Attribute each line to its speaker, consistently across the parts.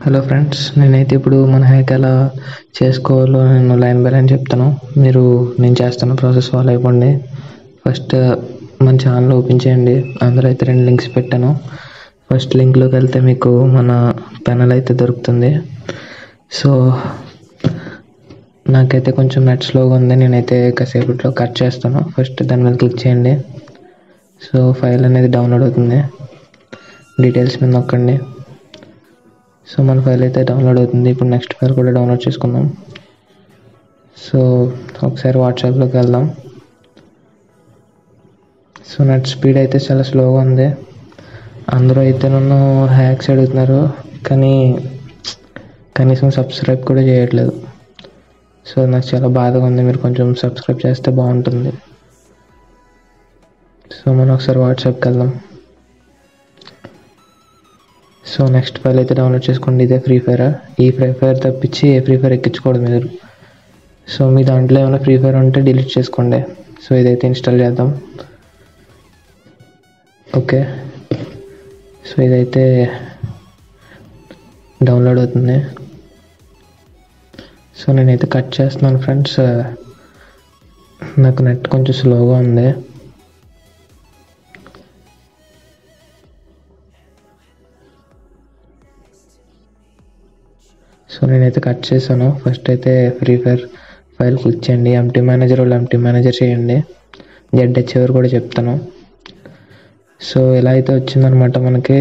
Speaker 1: Hello friends, నేనైతే ఇప్పుడు మన హ్యాక్ ఎలా చేసుకోవాలో నేను లైన్ బై లైన్ చెప్తాను. నేను చేస్తున్న ప్రాసెస్ ఫాలో అయిపోండి. ఫస్ట్ మన ఛానల్ ఓపెన్ చేయండి. అందులో అయితే 2 లింక్స్ పెట్టాను. ఫస్ట్ లింక్లోకి వెళ్తే మీకు మన ప్యానల్ అయితే దొరుకుతుంది. సో నాకైతే కొంచెం నెట్ స్లోగా ఉంది. నేనైతే కాసేపట్లో కట్ చేస్తాను. ఫస్ట్ దాని మీద క్లిక్ చేయండి. సో ఫైల్ అనేది డౌన్లోడ్ అవుతుంది. డీటెయిల్స్ మీద నొక్కండి. సో మన ఫైల్ అయితే డౌన్లోడ్ అవుతుంది. ఇప్పుడు నెక్స్ట్ ఫైల్ కూడా డౌన్లోడ్ చేసుకుందాం. సో ఒకసారి వాట్సాప్లోకి వెళ్దాం. సో నెట్ స్పీడ్ అయితే చాలా స్లోగా ఉంది. అందరూ అయితే నన్ను హ్యాక్స్ అడుగుతున్నారు, కానీ కనీసం సబ్స్క్రైబ్ కూడా చేయట్లేదు. సో నాకు చాలా బాధగా ఉంది. మీరు కొంచెం సబ్స్క్రైబ్ చేస్తే బాగుంటుంది. సో మనం ఒకసారి వాట్సాప్కి వెళ్దాం. సో నెక్స్ట్ ఫైల్ అయితే డౌన్లోడ్ చేసుకోండి. ఇదే ఫ్రీ ఫైర్. ఈ ఫ్రీ ఫైర్ తప్పించి ఏ ఫ్రీ ఫైర్ ఎక్కించుకోవడం మీరు. సో మీ దాంట్లో ఏమైనా ఫ్రీ ఫైర్ ఉంటే డిలీట్ చేసుకోండి. సో ఇదైతే ఇన్స్టాల్ చేద్దాం. ఓకే, సో ఇదైతే డౌన్లోడ్ అవుతుంది. సో నేనైతే కట్ చేస్తున్నాను ఫ్రెండ్స్. నాకు నెట్ కొంచెం స్లోగా ఉంది. సో నేనైతే కట్ చేశాను. ఫస్ట్ అయితే ఫ్రీ ఫైర్ ఫైల్ క్లిక్ చేయండి. ఎంటీ మేనేజర్ చేయండి. ZHR కూడా చెప్తాను. సో ఇలా అయితే వచ్చిందనమాట మనకి.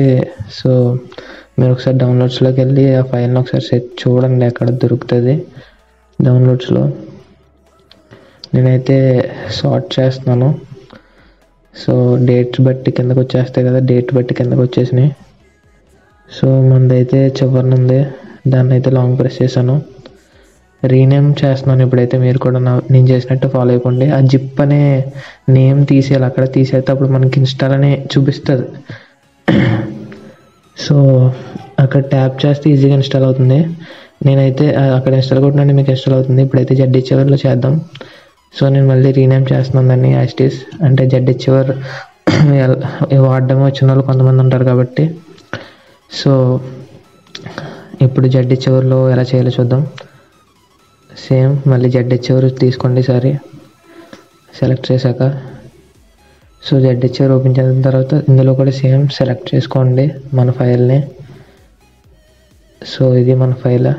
Speaker 1: సో మీరు ఒకసారి డౌన్లోడ్స్లోకి వెళ్ళి ఆ ఫైల్ని ఒకసారి చూడండి, ఎక్కడ దొరుకుతుంది డౌన్లోడ్స్లో. నేనైతే సార్ట్ చేస్తున్నాను. సో డేట్స్ బట్టి కిందకు వచ్చేస్తాయి కదా, డేట్ బట్టి కిందకు వచ్చేసినాయి. సో మనదైతే చివరిన ఉంది, దాన్ని అయితే లాంగ్ ప్రెస్ చేశాను. రీనేమ్ చేస్తున్నాను. ఇప్పుడైతే మీరు కూడా నేను చేసినట్టు ఫాలో అయిపోండి. ఆ జిప్ అనే నేమ్ తీసేయాలి. అక్కడ తీసేస్తే అప్పుడు మనకి ఇన్స్టాల్ అని చూపిస్తుంది. సో అక్కడ ట్యాప్ చేస్తే ఈజీగా ఇన్స్టాల్ అవుతుంది. నేనైతే అక్కడ ఇన్స్టాల్ కొట్టినండి, మీకు ఇన్స్టాల్ అవుతుంది. ఇప్పుడైతే ZHRలో చేద్దాం. సో నేను మళ్ళీ రీనేమ్ చేస్తున్నాను దాన్ని యాస్టీస్. అంటే ZHR వాడడం వచ్చిన వాళ్ళు కొంతమంది ఉంటారు కాబట్టి. సో ఇప్పుడు ZHRలో ఎలా చేయాలో చూద్దాం. సేమ్ మళ్ళీ ZHR తీసుకోండి. సారీ, సెలెక్ట్ చేశాక సో ZHR ఓపెన్ చేసిన తర్వాత ఇందులో కూడా సేమ్ సెలెక్ట్ చేసుకోండి మన ఫైల్ని. సో ఇది మన ఫైల్.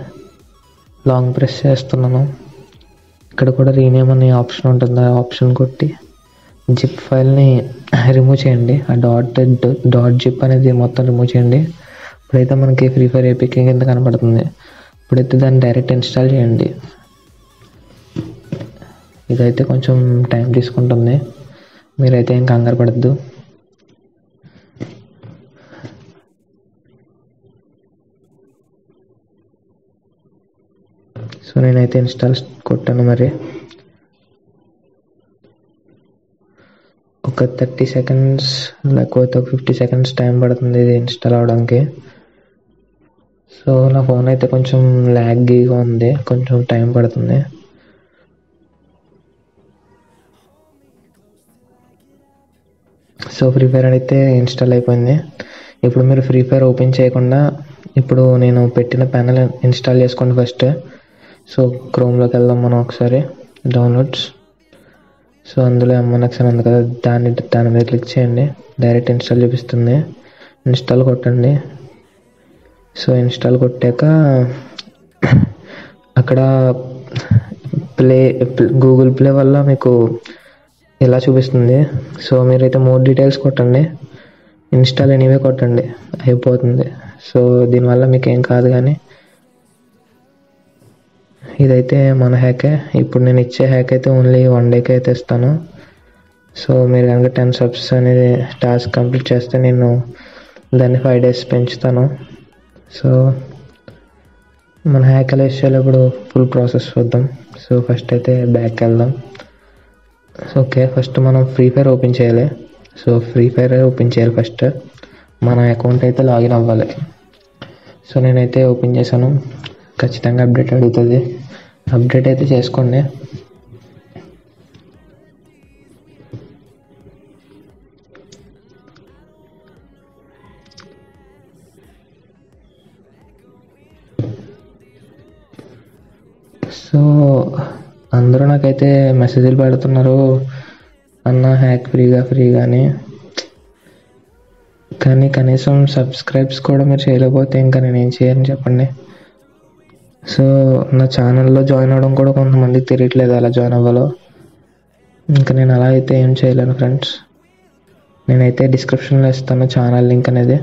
Speaker 1: లాంగ్ ప్రెస్ చేస్తున్నాను. ఇక్కడ కూడా రీనేమ్ అనే ఆప్షన్ ఉంటుంది. ఆ ఆప్షన్ కొట్టి జిప్ ఫైల్ని రిమూవ్ చేయండి. ఆ డాట్ జిప్ అనేది మొత్తం రిమూవ్ చేయండి. ఇప్పుడైతే మనకి ఫ్రీ ఫైర్ ఏపీకే కింద కనపడుతుంది. ఇప్పుడైతే దాన్ని డైరెక్ట్ ఇన్స్టాల్ చేయండి. ఇదైతే కొంచెం టైం తీసుకుంటుంది, మీరైతే ఏం కంగారు పడద్దు. సో నేనైతే ఇన్స్టాల్ కొట్టాను. మరి ఒక 30 సెకండ్స్ లేకపోతే ఒక 50 సెకండ్స్ టైం పడుతుంది ఇది ఇన్స్టాల్ అవడానికి. సో నా ఫోన్ అయితే కొంచెం ల్యాగీగా ఉంది, కొంచెం టైం పడుతుంది. సో ఫ్రీ ఫైర్ అయితే ఇన్స్టాల్ అయిపోయింది. ఇప్పుడు మీరు ఫ్రీ ఫైర్ ఓపెన్ చేయకుండా ఇప్పుడు నేను పెట్టిన ప్యానల్ ఇన్స్టాల్ చేసుకోండి ఫస్ట్. సో క్రోమ్లోకి వెళ్దాం మనం ఒకసారి. డౌన్లోడ్స్. సో అందులో MNX అని ఉంది కదా, దాని మీద క్లిక్ చేయండి. డైరెక్ట్ ఇన్స్టాల్ చూపిస్తుంది. ఇన్స్టాల్ కొట్టండి. సో ఇన్స్టాల్ కొట్టాక అక్కడ గూగుల్ ప్లే వల్ల మీకు ఇలా చూపిస్తుంది. సో మీరైతే మోర్ డీటెయిల్స్ కొట్టండి. ఇన్స్టాల్ ఎనీవే కొట్టండి, అయిపోతుంది. సో దీనివల్ల మీకు ఏం కాదు. కానీ ఇదైతే మన హ్యాకే. ఇప్పుడు నేను ఇచ్చే హ్యాక్ అయితే ఓన్లీ 1 డేకి అయితే ఇస్తాను. సో మీరు కనుక 10 సబ్స్ అనేది టాస్క్ కంప్లీట్ చేస్తే నేను దాన్ని 5 డేస్ పెంచుతాను. సో మన హ్యాక్ ఎలా ఇచ్చేయాలో ఇప్పుడు ఫుల్ ప్రాసెస్ చూద్దాం. సో ఫస్ట్ అయితే బ్యాక్ వెళ్దాం. ఓకే, ఫస్ట్ మనం ఫ్రీ ఫైర్ ఓపెన్ చేయాలి. సో ఫ్రీ ఫైర్ ఓపెన్ చేయాలి. ఫస్ట్ మన అకౌంట్ అయితే లాగిన్ అవ్వాలి. సో నేనైతే ఓపెన్ చేశాను. ఖచ్చితంగా అప్డేట్ అడుగుతుంది. అప్డేట్ అయితే చేసుకోండి. సో అందరూ నాకైతే మెసేజ్లు పెడుతున్నారు, అన్న హ్యాక్ ఫ్రీగా అని. కానీ కనీసం సబ్స్క్రైబ్స్ కూడా మీరు చేయలేకపోతే ఇంకా నేను ఏం చేయని చెప్పండి. సో నా ఛానల్లో జాయిన్ అవ్వడం కూడా కొంతమందికి తెలియట్లేదు ఎలా జాయిన్ అవ్వాలో. ఇంకా నేను అలా అయితే ఏం చేయలేను ఫ్రెండ్స్. నేనైతే డిస్క్రిప్షన్లో ఇస్తాను ఛానల్ లింక్ అనేది.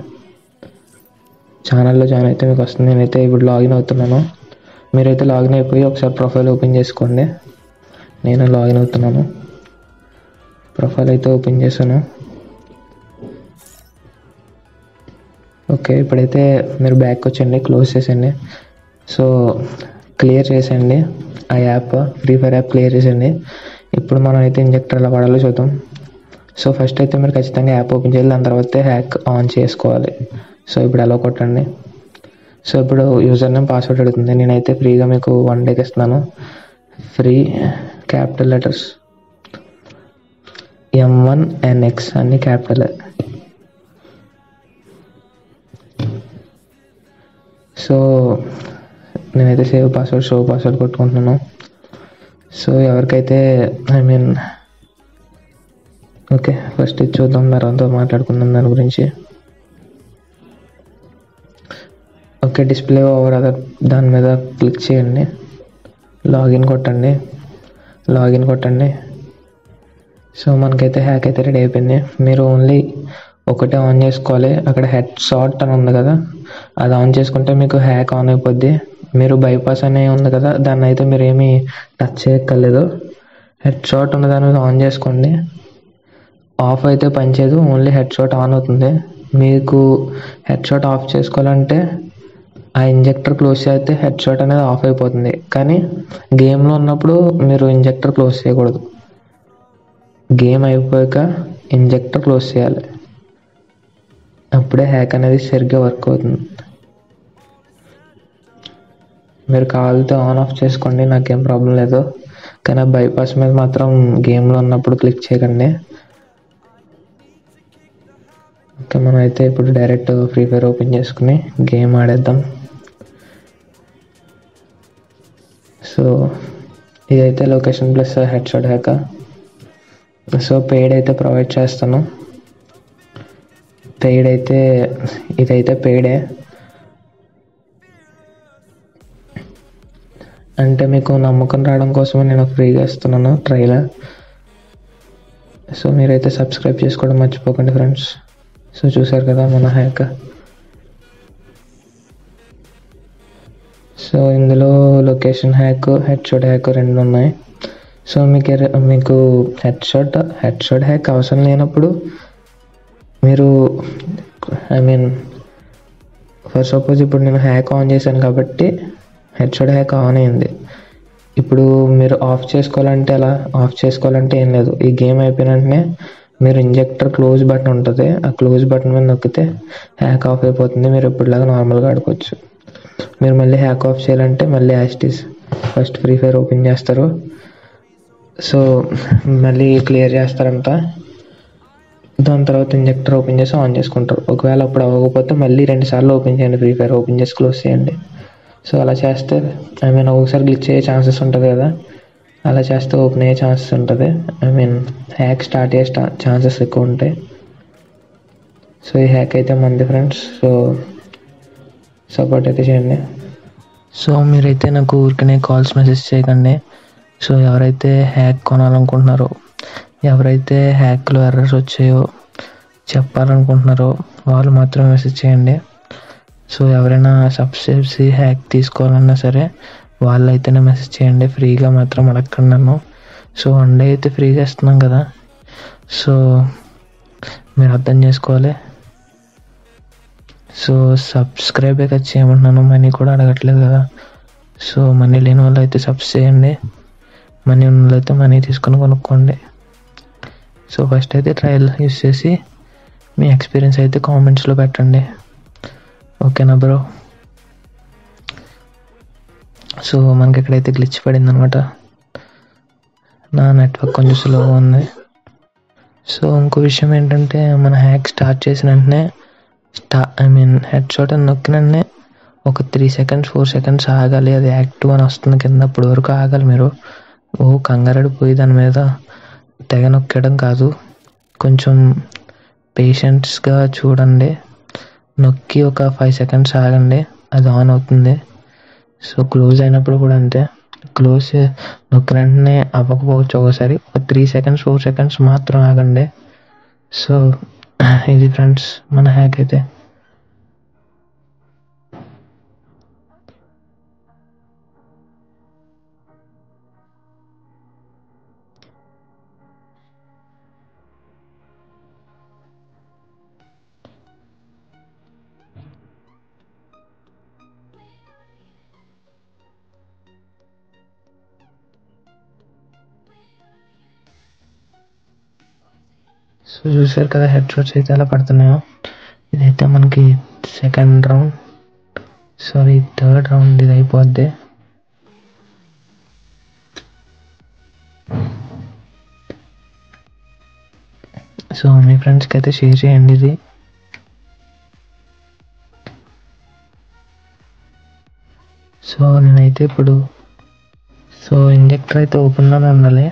Speaker 1: ఛానల్లో జాయిన్ అయితే మీకు వస్తుంది. నేనైతే ఇప్పుడు లాగిన్ అవుతున్నాను. మీరైతే లాగిన్ అయిపోయి ఒకసారి ప్రొఫైల్ ఓపెన్ చేసుకోండి. నేను లాగిన్ అవుతున్నాను. ప్రొఫైల్ అయితే ఓపెన్ చేశాను. ఓకే, ఇప్పుడైతే మీరు బ్యాక్ వచ్చండి, క్లోజ్ చేసేయండి. సో క్లియర్ చేసేయండి ఆ app, free fire app clear చేసేయండి. ఇప్పుడు మనం అయితే ఇంజెక్టర్ ఎలా వాడాలో చూద్దాం. సో ఫస్ట్ అయితే మీరు ఖచ్చితంగా యాప్ ఓపెన్ చేయాలి, దాని తర్వాత హ్యాక్ ఆన్ చేసుకోవాలి. సో ఇప్పుడు ఎలా కొట్టండి. సో ఇప్పుడు యూజర్ నేమ్ పాస్వర్డ్ అడుగుతుంది. నేనైతే ఫ్రీగా మీకు 1 డేకి ఇస్తున్నాను. ఫ్రీ క్యాపిటల్ లెటర్స్ M1NX అన్ని క్యాపిటల్. సో నేనైతే సేవ్ పాస్వర్డ్, షో పాస్వర్డ్ కొట్టుకుంటున్నాను. సో ఎవరికైతే ఓకే, ఫస్ట్ ఇది చూద్దాం, తర్వాత మాట్లాడుకుందాం దాని గురించి. ఓకే, డిస్ప్లే ఓవర్ అదర్ దాని మీద క్లిక్ చేయండి. లాగిన్ కొట్టండి. సో మనకైతే హ్యాక్ అయితే రెడీ అయిపోయింది. మీరు ఓన్లీ ఒకటే ఆన్ చేసుకోవాలి. అక్కడ హెడ్ షాట్ అని ఉంది కదా, అది ఆన్ చేసుకుంటే మీకు హ్యాక్ ఆన్ అయిపోద్ది. మీరు బైపాస్ అనే ఉంది కదా, దాన్ని అయితే మీరు ఏమీ టచ్ చేయక్కర్లేదు. హెడ్ షాట్ ఉన్న దాని మీద ఆన్ చేసుకోండి. ఆఫ్ అయితే పనిచేయదు, ఓన్లీ హెడ్ షాట్ ఆన్ అవుతుంది. మీకు హెడ్ షాట్ ఆఫ్ చేసుకోవాలంటే ఆ ఇంజెక్టర్ క్లోజ్ చేస్తే హెడ్ షాట్ అనేది ఆఫ్ అయిపోతుంది. కానీ గేమ్లో ఉన్నప్పుడు మీరు ఇంజెక్టర్ క్లోజ్ చేయకూడదు. గేమ్ అయిపోయాక ఇంజెక్టర్ క్లోజ్ చేయాలి, అప్పుడే హ్యాక్ అనేది సరిగ్గా వర్క్ అవుతుంది. మీరు కావాలితే ఆన్ ఆఫ్ చేసుకోండి, నాకేం ప్రాబ్లం లేదు. కానీ బైపాస్ మీద మాత్రం గేమ్లో ఉన్నప్పుడు క్లిక్ చేయకండి. ఓకే, మనం అయితే ఇప్పుడు డైరెక్ట్ ఫ్రీ ఫైర్ ఓపెన్ చేసుకుని గేమ్ ఆడేద్దాం. సో ఇదైతే location plus head shot hack. So paid అయితే ప్రొవైడ్ చేస్తాను. ఇదైతే పెయిడే, అంటే మీకు నమ్మకం రావడం కోసమే నేను ఫ్రీగా ఇస్తున్నాను ట్రైల్. సో మీరైతే సబ్స్క్రైబ్ చేసుకోవడం మర్చిపోకండి ఫ్రెండ్స్. సో చూసారు కదా మన హ్యాక్. సో ఇందులో location hack, head shot hack 2 ఉన్నాయి. సో మీకు హెడ్ షాట్ హ్యాక్ అవసరం లేనప్పుడు మీరు ఫర్ సపోజ్ ఇప్పుడు నేను హ్యాక్ ఆన్ చేశాను కాబట్టి హెడ్ షాట్ హ్యాక్ ఆన్ అయింది. ఇప్పుడు మీరు ఆఫ్ చేసుకోవాలంటే ఏం లేదు. ఈ గేమ్ అయిపోయిన వెంటనే మీరు ఇంజెక్టర్ క్లోజ్ బటన్ ఉంటుంది, ఆ క్లోజ్ బటన్ మీద నొక్కితే హ్యాక్ ఆఫ్ అయిపోతుంది. మీరు ఎప్పుడులాగా నార్మల్గా ఆడుకోవచ్చు. మీరు మళ్ళీ హ్యాక్ ఆఫ్ చేయాలంటే మళ్ళీ యాస్టీస్ ఫస్ట్ ఫ్రీ ఫైర్ ఓపెన్ చేస్తారు. సో మళ్ళీ క్లియర్ చేస్తారంతా, దాని తర్వాత ఇంజెక్టర్ ఓపెన్ చేసి ఆన్ చేసుకుంటారు. ఒకవేళ అప్పుడు అవ్వకపోతే మళ్ళీ 2 సార్లు ఓపెన్ చేయండి, ఫ్రీ ఫైర్ ఓపెన్ చేసి క్లోజ్ చేయండి. సో అలా చేస్తే ఒకసారి గ్లిచ్ అయ్యే ఛాన్సెస్ ఉంటుంది కదా, అలా చేస్తే ఓపెన్ అయ్యే ఛాన్సెస్ ఉంటుంది. హ్యాక్ స్టార్ట్ అయ్యే ఛాన్సెస్ ఎక్కువ ఉంటాయి. సో ఈ హ్యాక్ అయితే మంది ఫ్రెండ్స్. సో సపోర్ట్ అయితే చేయండి. సో మీరైతే నాకు ఊరికనే కాల్స్ మెసేజ్ చేయకండి. సో ఎవరైతే హ్యాక్ కొనాలనుకుంటున్నారో, ఎవరైతే హ్యాక్లో ఎర్రర్స్ వచ్చాయో చెప్పాలనుకుంటున్నారో వాళ్ళు మాత్రమే మెసేజ్ చేయండి. సో ఎవరైనా సబ్స్క్రిప్సి హ్యాక్ తీసుకోవాలన్నా సరే వాళ్ళైతేనే మెసేజ్ చేయండి, ఫ్రీగా మాత్రం అడగండి నన్ను. సో 1 డే అయితే ఫ్రీగా ఇస్తున్నాం కదా, సో మీరు అర్థం చేసుకోవాలి. సో సబ్స్క్రైబే కదా చేయమంటున్నాను, మనీ కూడా అడగట్లేదు కదా. సో మనీ లేని వాళ్ళు అయితే సబ్స్ చేయండి, మనీ ఉన్న వాళ్ళు అయితే మనీ తీసుకొని కొనుక్కోండి. సో ఫస్ట్ అయితే ట్రయల్ యూస్ చేసి మీ ఎక్స్పీరియన్స్ అయితే కామెంట్స్లో పెట్టండి, ఓకేనా బ్రో. సో మనకి ఎక్కడైతే గ్లిచ్ పడింది అనమాట, నా నెట్వర్క్ కొంచెం స్లోగా ఉంది. సో ఇంకో విషయం ఏంటంటే మన హ్యాక్ స్టార్ట్ చేసిన వెంటనే హెడ్ షాట్ అని నొక్కిన వెంటనే ఒక 3 సెకండ్స్ 4 సెకండ్స్ ఆగాలి, అది యాక్టివ్ అని వస్తుంది కింద, అప్పటి వరకు ఆగాలి మీరు. కంగారడిపోయి దాని మీద తెగ నొక్కడం కాదు, కొంచెం పేషెన్స్గా చూడండి. నొక్కి ఒక 5 సెకండ్స్ ఆగండి, అది ఆన్ అవుతుంది. సో క్లోజ్ అయినప్పుడు కూడా అంతే, క్లోజ్ నొక్కిన వెంటనే అవ్వకపోవచ్చు ఒకసారి, ఒక 3 సెకండ్స్ 4 సెకండ్స్ మాత్రం ఆగండి. సో ఇది ఫ్రెండ్స్ మన హ్యాక్ అయితే. సో చూసారు కదా హెడ్ షాట్స్ అయితే ఎలా పడుతున్నాయో. ఇదైతే మనకి థర్డ్ రౌండ్ ఇది అయిపోద్ది. సో మీ ఫ్రెండ్స్కి అయితే షేర్ చేయండి ఇది. సో నేనైతే ఇప్పుడు ఇంజెక్టర్ అయితే ఓపెన్లోనే ఉండాలి,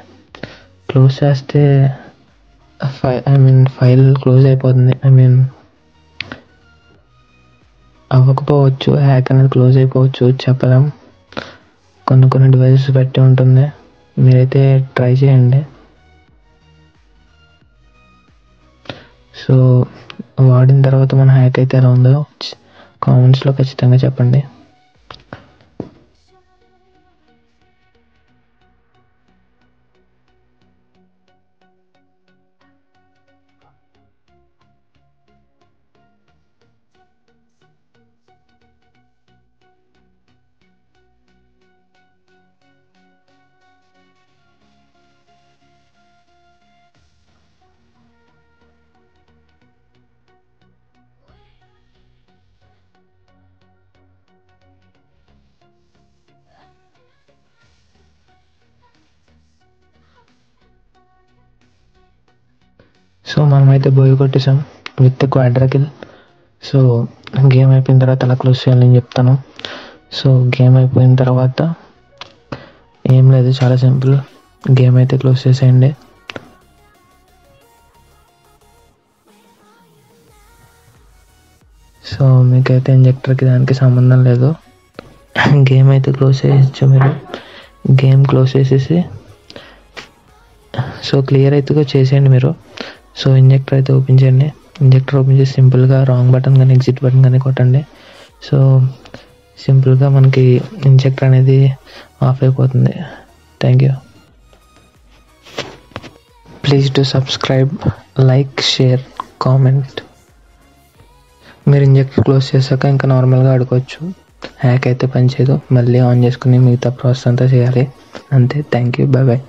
Speaker 1: క్లోజ్ చేస్తే ఫైల్ క్లోజ్ అయిపోతుంది. అవ్వకపోవచ్చు, హ్యాక్ అనేది క్లోజ్ అయిపోవచ్చు, చెప్పలేం. కొన్ని డివైసెస్ బట్టి ఉంటుంది, మీరైతే ట్రై చేయండి. సో వాడిన తర్వాత మన హ్యాక్ అయితే ఎలా ఉందో కామెంట్స్లో ఖచ్చితంగా చెప్పండి. సో మనమైతే బోయ్ కొట్టేసాం విత్ క్వాడ్రాకిల్. సో గేమ్ అయిపోయిన తర్వాత అలా క్లోజ్ చేయాలని చెప్తాను. సో గేమ్ అయిపోయిన తర్వాత ఏం లేదు, చాలా సింపుల్, గేమ్ అయితే క్లోజ్ చేసేయండి. సో మీకైతే ఇంజెక్టర్కి దానికి సంబంధం లేదు, గేమ్ అయితే క్లోజ్ చేయొచ్చు మీరు. గేమ్ క్లోజ్ చేసేసి సో క్లియర్ అయితే చేసేయండి మీరు. సో ఇంజెక్టర్ అయితే ఓపెన్ చేయండి. ఇంజెక్టర్ ఓపెన్ చేసి సింపుల్గా రాంగ్ బటన్ కానీ ఎగ్జిట్ బటన్ కానీ కొట్టండి. సో సింపుల్గా మనకి ఇంజెక్టర్ అనేది ఆఫ్ అయిపోతుంది. Thank you. Please to subscribe, like, share, comment. మీరు ఇంజెక్టర్ క్లోజ్ చేశాక ఇంకా నార్మల్గా ఆడుకోవచ్చు, హ్యాక్ అయితే పనిచేయదు, మళ్ళీ ఆన్ చేసుకుని మిగతా ప్రాసెస్ అంతా చేయాలి అంతే. Thank you, bye bye.